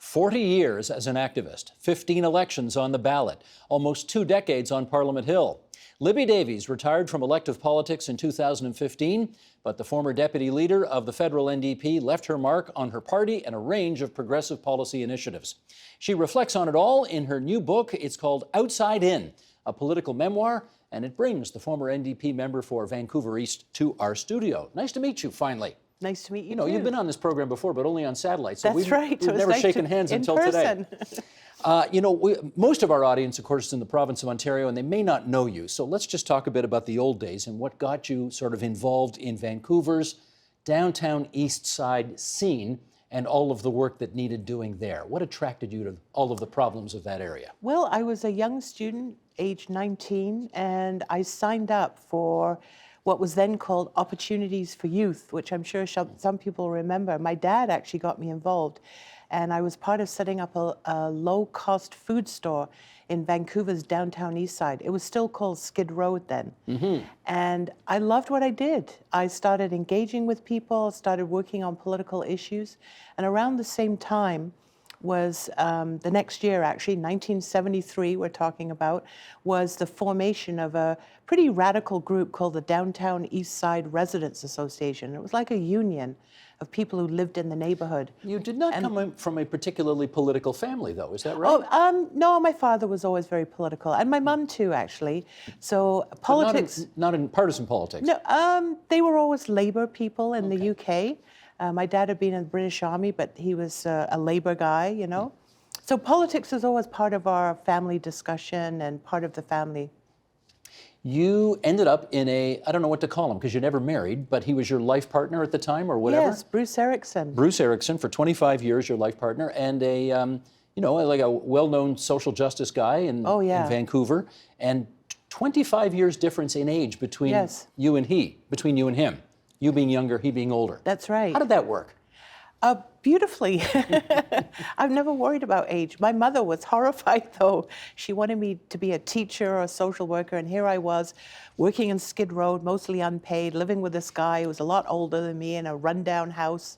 40 years as an activist, 15 elections on the ballot, almost 2 decades on Parliament Hill. Libby Davies retired from elective politics in 2015, but the former deputy leader of the federal NDP left her mark on her party and a range of progressive policy initiatives. She reflects on it all in her new book. It's called Outside In, a political memoir, and it brings the former NDP member for Vancouver East to our studio. Nice to meet you, finally. Nice to meet you, You know, too. You've been on this program before, but only on satellite. So That's right. We've never shaken hands until today. Most of our audience, of course, is in the province of Ontario, and they may not know you. So let's just talk a bit about the old days and what got you sort of involved in Vancouver's Downtown Eastside scene and all of the work that needed doing there. What attracted you to all of the problems of that area? Well, I was a young student, age 19, and I signed up for what was then called Opportunities for Youth, which I'm sure some people remember. My dad actually got me involved, and I was part of setting up a low-cost food store in Vancouver's Downtown Eastside. It was still called Skid Road then. Mm-hmm. And I loved what I did. I started engaging with people, started working on political issues, and around the same time was the next year, actually, 1973, we're talking about, was the formation of a pretty radical group called the Downtown Eastside Residents Association. It was like a union of people who lived in the neighborhood. You did not come from a particularly political family, though, is that right? Oh, no, my father was always very political, and my mum too, actually. So politics... Not in partisan politics? No, they were always Labour people in the UK. My dad had been in the British Army, but he was a Labour guy, you know. So politics is always part of our family discussion and part of the family. You ended up in I don't know what to call him, because you never married, but he was your life partner at the time or whatever? Yes, Bruce Erickson. Bruce Erickson, for 25 years, your life partner, and like a well-known social justice guy in Vancouver, and 25 years difference in age between you and him. You being younger, he being older. That's right. How did that work? Beautifully. I've never worried about age. My mother was horrified, though. She wanted me to be a teacher or a social worker, and here I was working in Skid Road, mostly unpaid, living with this guy who was a lot older than me in a rundown house.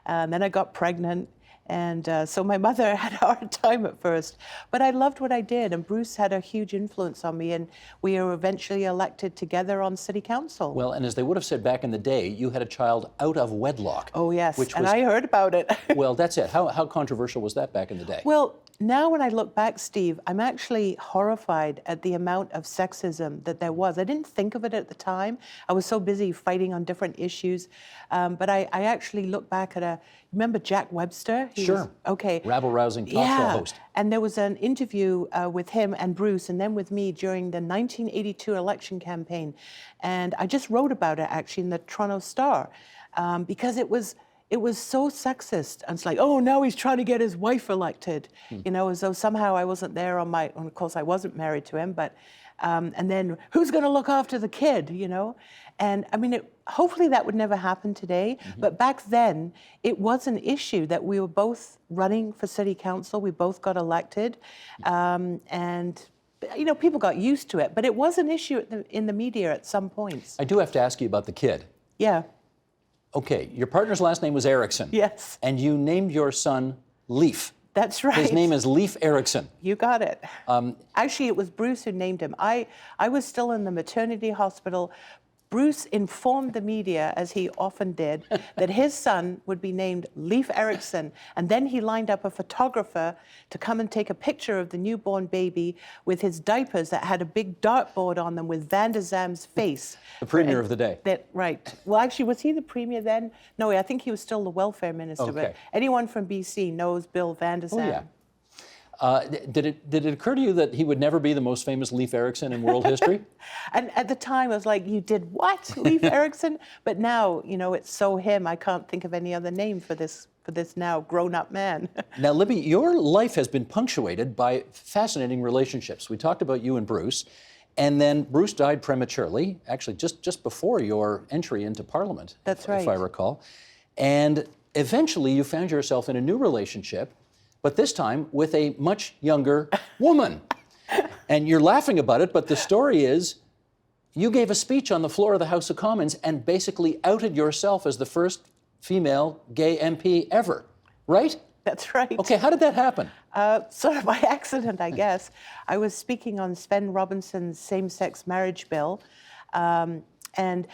And then I got pregnant. And so my mother had a hard time at first, but I loved what I did, and Bruce had a huge influence on me, and we were eventually elected together on city council. Well, and as they would have said back in the day, you had a child out of wedlock. Oh, yes, and I heard about it. Well, that's it. How controversial was that back in the day? Well, now when I look back, Steve, I'm actually horrified at the amount of sexism that there was. I didn't think of it at the time. I was so busy fighting on different issues. But I actually look back at remember Jack Webster? Sure. Okay. Rabble-rousing talk show host. And there was an interview with him and Bruce and then with me during the 1982 election campaign. And I just wrote about it actually in the Toronto Star because it was so sexist. And it's like, oh, now he's trying to get his wife elected, you know, as though somehow I wasn't there and of course I wasn't married to him, but, and then who's going to look after the kid, you know? And I mean, hopefully that would never happen today, but back then it was an issue that we were both running for city council, we both got elected, and you know, people got used to it, but it was an issue in the media at some points. I do have to ask you about the kid. Yeah. Okay, your partner's last name was Erickson. Yes. And you named your son Leaf. That's right. His name is Leaf Erickson. You got it. Actually, it was Bruce who named him. I was still in the maternity hospital. Bruce informed the media, as he often did, that his son would be named Leif Erickson, and then he lined up a photographer to come and take a picture of the newborn baby with his diapers that had a big dartboard on them with Van der Zam's face. The premier of the day. Right. Well, actually, was he the premier then? No, I think he was still the welfare minister, but anyone from BC knows Bill Van der Zam. Oh, yeah. Did it occur to you that he would never be the most famous Leif Erickson in world history? And at the time, I was like, you did what, Leif Erickson? But now, you know, it's so him. I can't think of any other name for this now grown-up man. Now, Libby, your life has been punctuated by fascinating relationships. We talked about you and Bruce, and then Bruce died prematurely, actually just before your entry into Parliament. That's right. If I recall. And eventually, you found yourself in a new relationship, but this time with a much younger woman. And you're laughing about it, but the story is you gave a speech on the floor of the House of Commons and basically outed yourself as the first female gay MP ever, right? That's right. Okay, how did that happen? Sort of by accident, I guess. I was speaking on Sven Robinson's same-sex marriage bill, and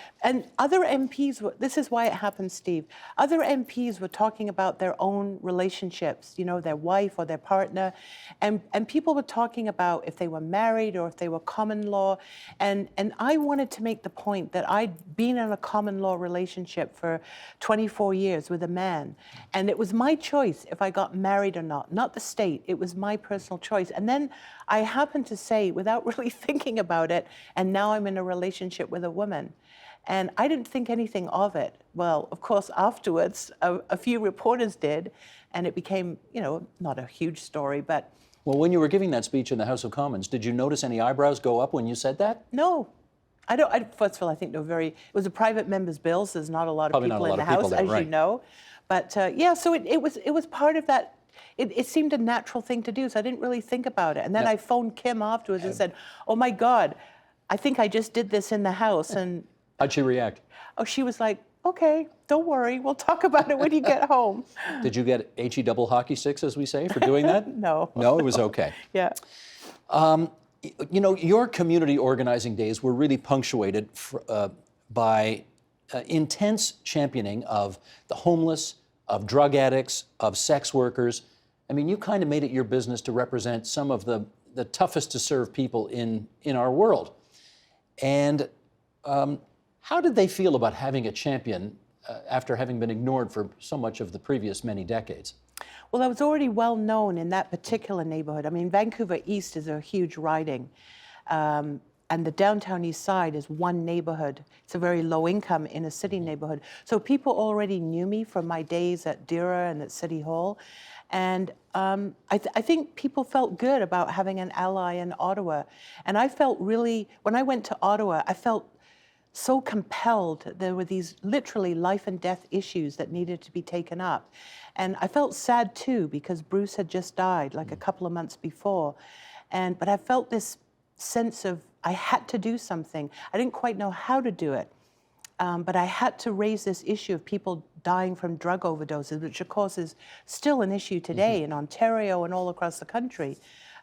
other MPs were, this is why it happened, Steve. Other MPs were talking about their own relationships, you know, their wife or their partner, and people were talking about if they were married or if they were common law, and I wanted to make the point that I'd been in a common law relationship for 24 years with a man, and it was my choice if I got married or not the state. It was my personal choice. And then I happened to say, without really thinking about it, and now I'm in a relationship with a woman. And I didn't think anything of it. Well, of course, afterwards, a few reporters did, and it became, you know, not a huge story, but... Well, when you were giving that speech in the House of Commons, did you notice any eyebrows go up when you said that? No. First of all, I think they were it was a private member's bill, so there's not a lot of Probably people not a in lot the of House, people there, as you know. But yeah, so it was part of that. It seemed a natural thing to do, so I didn't really think about it. And then I phoned Kim afterwards and said, oh my God, I think I just did this in the House. And how'd she react? oh, she was like, okay, don't worry, we'll talk about it when you get home. Did you get HE double hockey sticks, as we say, for doing that? No. No, it was okay. Yeah. You know, your community organizing days were really punctuated by intense championing of the homeless, of drug addicts, of sex workers. I mean, you kind of made it your business to represent some of the toughest to serve people in our world. And how did they feel about having a champion after having been ignored for so much of the previous many decades? Well, I was already well known in that particular neighborhood. I mean, Vancouver East is a huge riding. And the Downtown Eastside is one neighborhood. It's a very low income inner city neighborhood. So people already knew me from my days at DIRA and at City Hall. And I think people felt good about having an ally in Ottawa. And I felt really, when I went to Ottawa, I felt so compelled. There were these literally life and death issues that needed to be taken up. And I felt sad too, because Bruce had just died like a couple of months before. But I felt this sense of I had to do something. I didn't quite know how to do it, but I had to raise this issue of people dying from drug overdoses, which of course is still an issue today in Ontario and all across the country.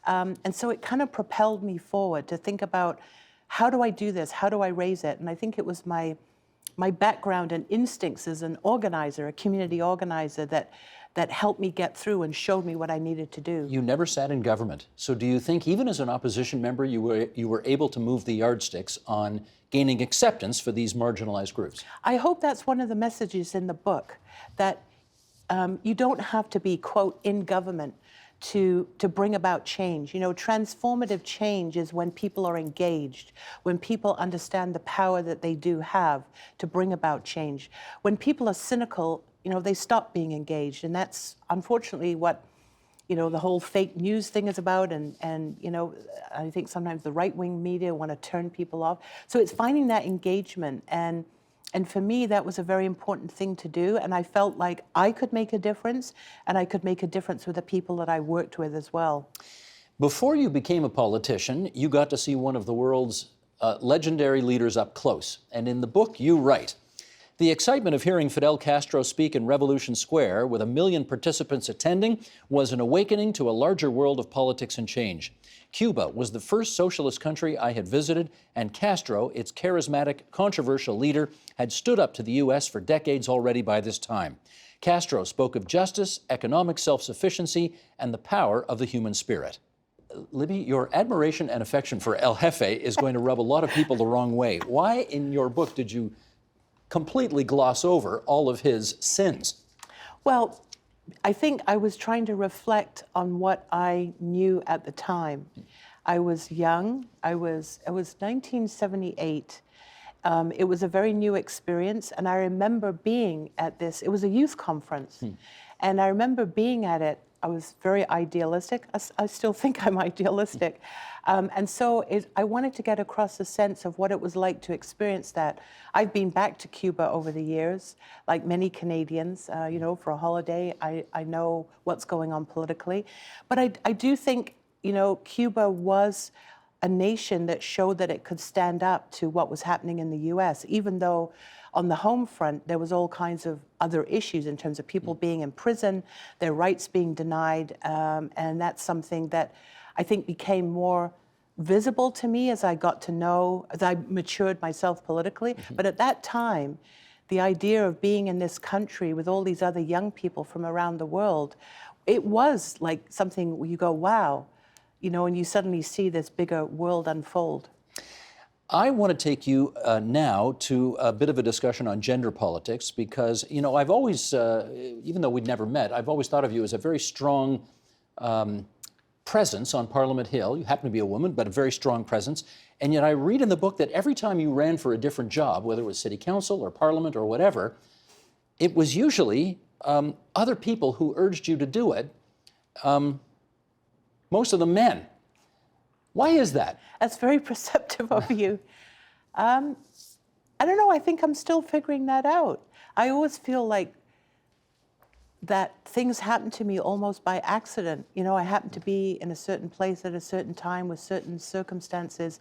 And so it kind of propelled me forward to think about, how do I do this? How do I raise it? And I think it was my background and instincts as an organizer, a community organizer, that helped me get through and showed me what I needed to do. You never sat in government. So do you think, even as an opposition member, you were able to move the yardsticks on gaining acceptance for these marginalized groups? I hope that's one of the messages in the book, that you don't have to be, quote, in government to bring about change. You know, transformative change is when people are engaged, when people understand the power that they do have to bring about change. When people are cynical, you know, they stop being engaged. And that's unfortunately what, you know, the whole fake news thing is about. And you know, I think sometimes the right-wing media want to turn people off. So it's finding that engagement. And for me, that was a very important thing to do. And I felt like I could make a difference, and I could make a difference with the people that I worked with as well. Before you became a politician, you got to see one of the world's legendary leaders up close. And in the book, you write, the excitement of hearing Fidel Castro speak in Revolution Square with 1 million participants attending was an awakening to a larger world of politics and change. Cuba was the first socialist country I had visited, and Castro, its charismatic, controversial leader, had stood up to the U.S. for decades already by this time. Castro spoke of justice, economic self-sufficiency, and the power of the human spirit. Libby, your admiration and affection for El Jefe is going to rub a lot of people the wrong way. Why, in your book, did you completely gloss over all of his sins? Well, I think I was trying to reflect on what I knew at the time. I was young. It was 1978. It was a very new experience, and I remember being at this. It was a youth conference, and I remember being at it. I was very idealistic. I still think I'm idealistic. And so I wanted to get across the sense of what it was like to experience that. I've been back to Cuba over the years, like many Canadians, you know, for a holiday. I know what's going on politically. But I do think, you know, Cuba was a nation that showed that it could stand up to what was happening in the U.S., even though on the home front, there was all kinds of other issues in terms of people being in prison, their rights being denied, and that's something that I think became more visible to me as I got to know, as I matured myself politically. But at that time, the idea of being in this country with all these other young people from around the world, it was like something where you go, wow, you know, and you suddenly see this bigger world unfold. I want to take you now to a bit of a discussion on gender politics because, you know, I've always, even though we'd never met, I've always thought of you as a very strong presence on Parliament Hill. You happen to be a woman, but a very strong presence. And yet I read in the book that every time you ran for a different job, whether it was city council or parliament or whatever, it was usually other people who urged you to do it, most of them men. Why is that? That's very perceptive of you. I don't know, I think I'm still figuring that out. I always feel like that things happen to me almost by accident. You know, I happen to be in a certain place at a certain time with certain circumstances.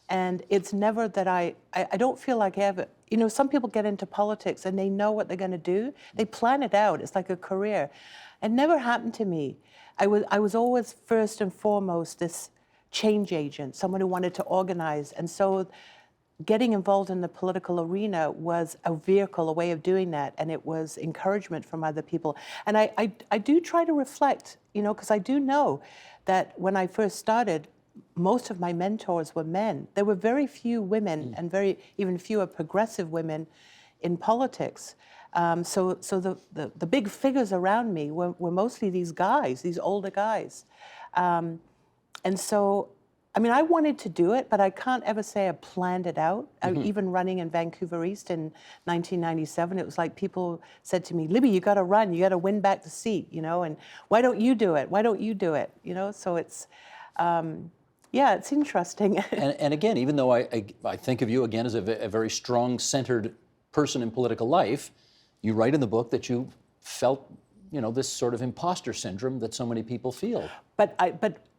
And it's never that I don't feel like I ever, you know, some people get into politics and they know what they're going to do. They plan it out. It's like a career. It never happened to me. I was always first and foremost this change agent, someone who wanted to organize. And so getting involved in the political arena was a vehicle, a way of doing that. And it was encouragement from other people. And I do try to reflect, you know, because I do know that when I first started, most of my mentors were men. There were very few women and even fewer progressive women in politics. So the big figures around me were mostly these guys, these older guys. And so, I mean, I wanted to do it, but I can't ever say I planned it out. Even running in Vancouver East in 1997, it was like people said to me, Libby, you got to run, you got to win back the seat, you know, and why don't you do it? Why don't you do it? You know, so it's, yeah, it's interesting. And again, even though I think of you again as a very strong, centered person in political life, you write in the book that you felt, you know, this sort of imposter syndrome that so many people feel. But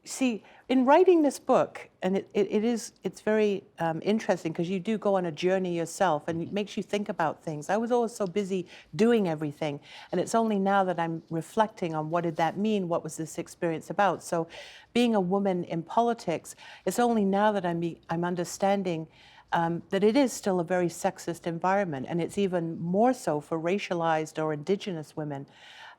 see, in writing this book, and it's very interesting because you do go on a journey yourself and it makes you think about things. I was always so busy doing everything, and it's only now that I'm reflecting on what did that mean, what was this experience about. So being a woman in politics, it's only now that I'm understanding that it is still a very sexist environment, and it's even more so for racialized or indigenous women.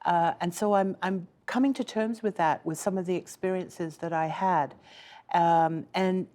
And so I'm coming to terms with that, with some of the experiences that I had. And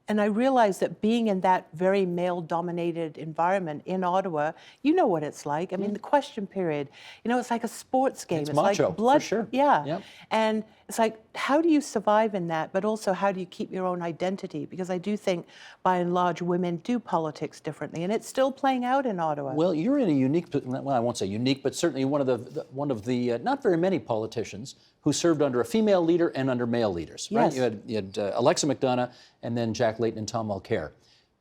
I realized that being in that very male-dominated environment in Ottawa, you know what it's like. I mean, the question period, you know, it's like a sports game. It's macho, like blood, for sure. Yeah. Yep. And it's like, how do you survive in that? But also, how do you keep your own identity? Because I do think, by and large, women do politics differently, and it's still playing out in Ottawa. Well, you're in a unique, well, I won't say unique, but certainly one of the not very many politicians who served under a female leader and under male leaders. Right? Yes. You had Alexa McDonough and then Jack Layton and Tom Mulcair.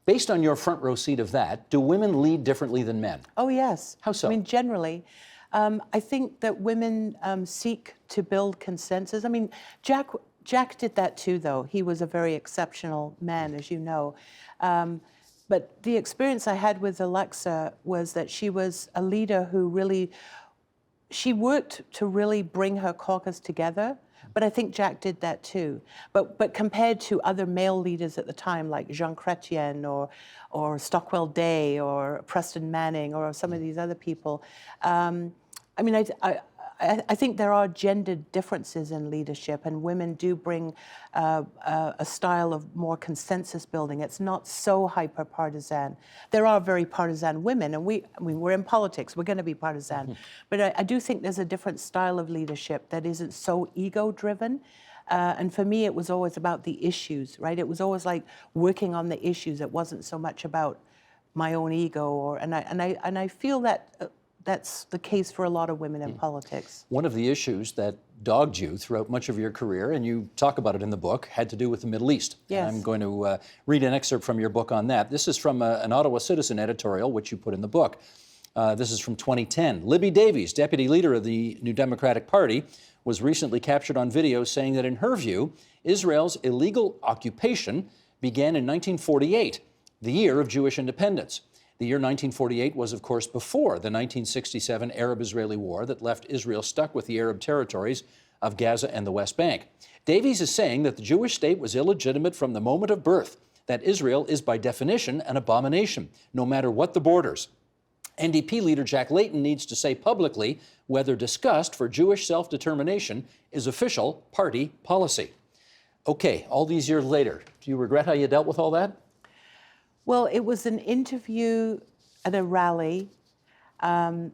Based on your front row seat of that, do women lead differently than men? Oh, yes. How so? I mean, generally. I think that women seek to build consensus. I mean, Jack did that too, though. He was a very exceptional man, as you know. But the experience I had with Alexa was that she was a leader who really, she worked to really bring her caucus together. But I think Jack did that too. But compared to other male leaders at the time, like Jean Chrétien or Stockwell Day or Preston Manning or some of these other people, I mean, I think there are gender differences in leadership, and women do bring a style of more consensus building. It's not so hyper-partisan. There are very partisan women, and we're in politics. We're going to be partisan. But I do think there's a different style of leadership that isn't so ego-driven. And for me, it was always about the issues, right? It was always like working on the issues. It wasn't so much about my own ego, and I feel that. That's the case for a lot of women in politics. One of the issues that dogged you throughout much of your career, and you talk about it in the book, had to do with the Middle East. Yes. And I'm going to read an excerpt from your book on that. This is from an Ottawa Citizen editorial, which you put in the book. This is from 2010. Libby Davies, deputy leader of the New Democratic Party, was recently captured on video saying that in her view, Israel's illegal occupation began in 1948, the year of Jewish independence. The year 1948 was, of course, before the 1967 Arab-Israeli War that left Israel stuck with the Arab territories of Gaza and the West Bank. Davies is saying that the Jewish state was illegitimate from the moment of birth, that Israel is by definition an abomination, no matter what the borders. NDP leader Jack Layton needs to say publicly whether disgust for Jewish self-determination is official party policy. Okay, all these years later, do you regret how you dealt with all that? Well, it was an interview at a rally. I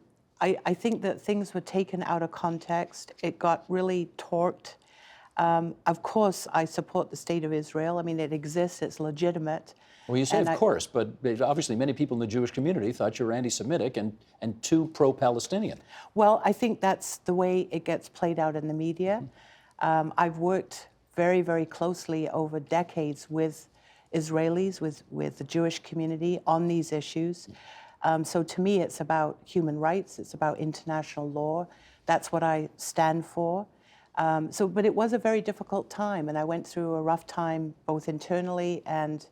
think that things were taken out of context. It got really torqued. Of course, I support the state of Israel. I mean, it exists, it's legitimate. Well, you say of course, but obviously many people in the Jewish community thought you were anti-Semitic and too pro-Palestinian. Well, I think that's the way it gets played out in the media. I've worked very, very closely over decades with Israelis, with the Jewish community on these issues. So to me, it's about human rights, it's about international law. That's what I stand for. But it was a very difficult time, and I went through a rough time both internally and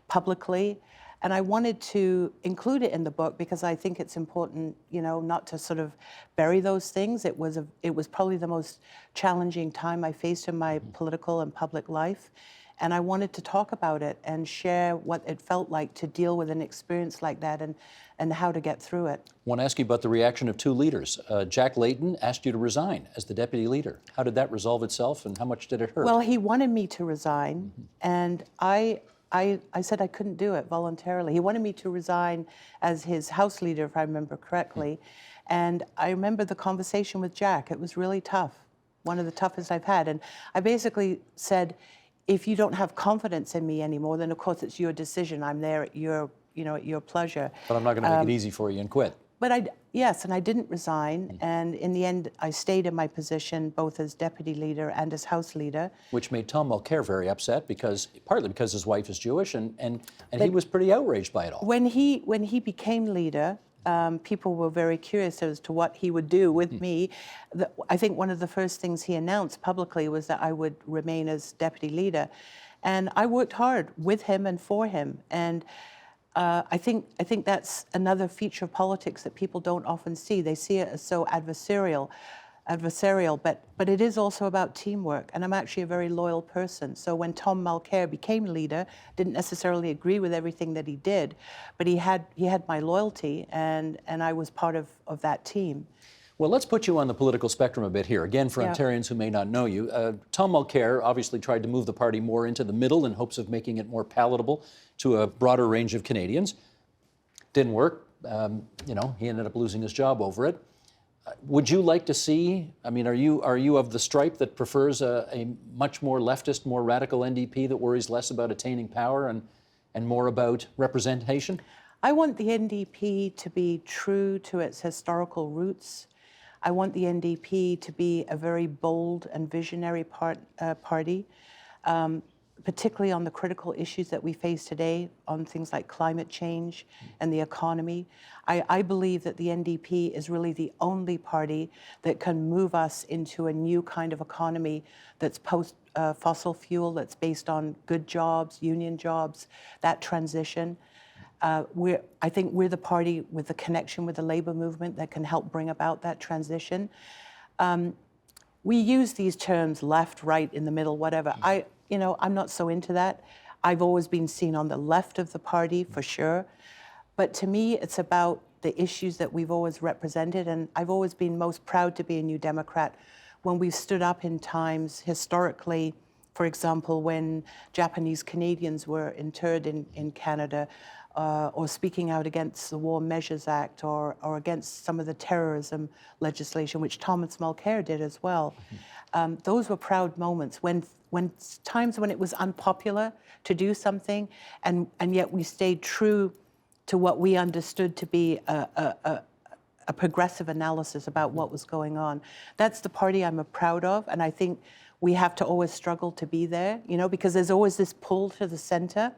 publicly. And I wanted to include it in the book because I think it's important, not to sort of bury those things. It was probably the most challenging time I faced in my political and public life. And I wanted to talk about it and share what it felt like to deal with an experience like that and how to get through it. I want to ask you about the reaction of two leaders. Jack Layton asked you to resign as the deputy leader. How did that resolve itself and how much did it hurt? Well, he wanted me to resign, and I said I couldn't do it voluntarily. He wanted me to resign as his House leader, if I remember correctly. And I remember the conversation with Jack. It was really tough, one of the toughest I've had. And I basically said, if you don't have confidence in me anymore, then of course it's your decision. I'm there at your pleasure. But I'm not going to make it easy for you and quit. But yes, and I didn't resign. And in the end, I stayed in my position both as deputy leader and as House leader. Which made Tom Mulcair very upset partly because his wife is Jewish and he was pretty outraged by it all. When he became leader, people were very curious as to what he would do with me. I think one of the first things he announced publicly was that I would remain as deputy leader. And I worked hard with him and for him. And I think that's another feature of politics that people don't often see. They see it as so adversarial, but it is also about teamwork. And I'm actually a very loyal person. So when Tom Mulcair became leader, didn't necessarily agree with everything that he did, but he had my loyalty, and I was part of that team. Well, let's put you on the political spectrum a bit here. Again, for Ontarians who may not know you, Tom Mulcair obviously tried to move the party more into the middle in hopes of making it more palatable to a broader range of Canadians. Didn't work. He ended up losing his job over it. Would you like to see, are you of the stripe that prefers a much more leftist, more radical NDP that worries less about attaining power and more about representation? I want the NDP to be true to its historical roots. I want the NDP to be a very bold and visionary party, particularly on the critical issues that we face today, on things like climate change and the economy. I believe that the NDP is really the only party that can move us into a new kind of economy that's post-fossil fuel, that's based on good jobs, union jobs, that transition. I think we're the party with the connection with the labor movement that can help bring about that transition. We use these terms left, right, in the middle, whatever. I'm not so into that. I've always been seen on the left of the party, for sure. But to me, it's about the issues that we've always represented, and I've always been most proud to be a New Democrat when we've stood up in times historically. For example, when Japanese Canadians were interred in Canada, or speaking out against the War Measures Act or against some of the terrorism legislation, which Thomas Mulcair did as well. Those were proud moments when times when it was unpopular to do something, and yet we stayed true to what we understood to be a progressive analysis about what was going on. That's the party I'm proud of, and I think we have to always struggle to be there, because there's always this pull to the center.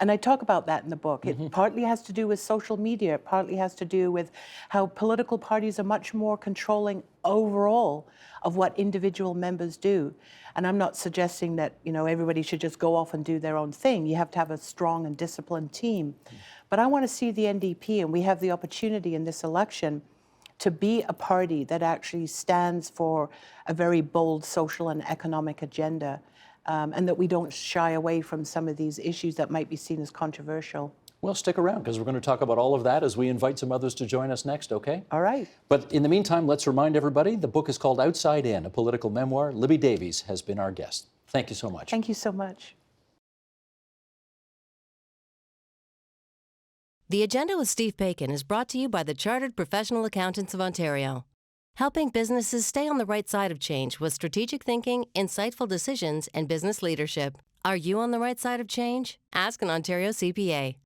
And I talk about that in the book. It partly has to do with social media. It partly has to do with how political parties are much more controlling overall of what individual members do. And I'm not suggesting that, everybody should just go off and do their own thing. You have to have a strong and disciplined team. But I want to see the NDP, and we have the opportunity in this election to be a party that actually stands for a very bold social and economic agenda, and that we don't shy away from some of these issues that might be seen as controversial. Well, stick around, because we're going to talk about all of that as we invite some others to join us next, okay? All right. But in the meantime, let's remind everybody, the book is called Outside In, a political memoir. Libby Davies has been our guest. Thank you so much. Thank you so much. The Agenda with Steve Paikin is brought to you by the Chartered Professional Accountants of Ontario, helping businesses stay on the right side of change with strategic thinking, insightful decisions, and business leadership. Are you on the right side of change? Ask an Ontario CPA.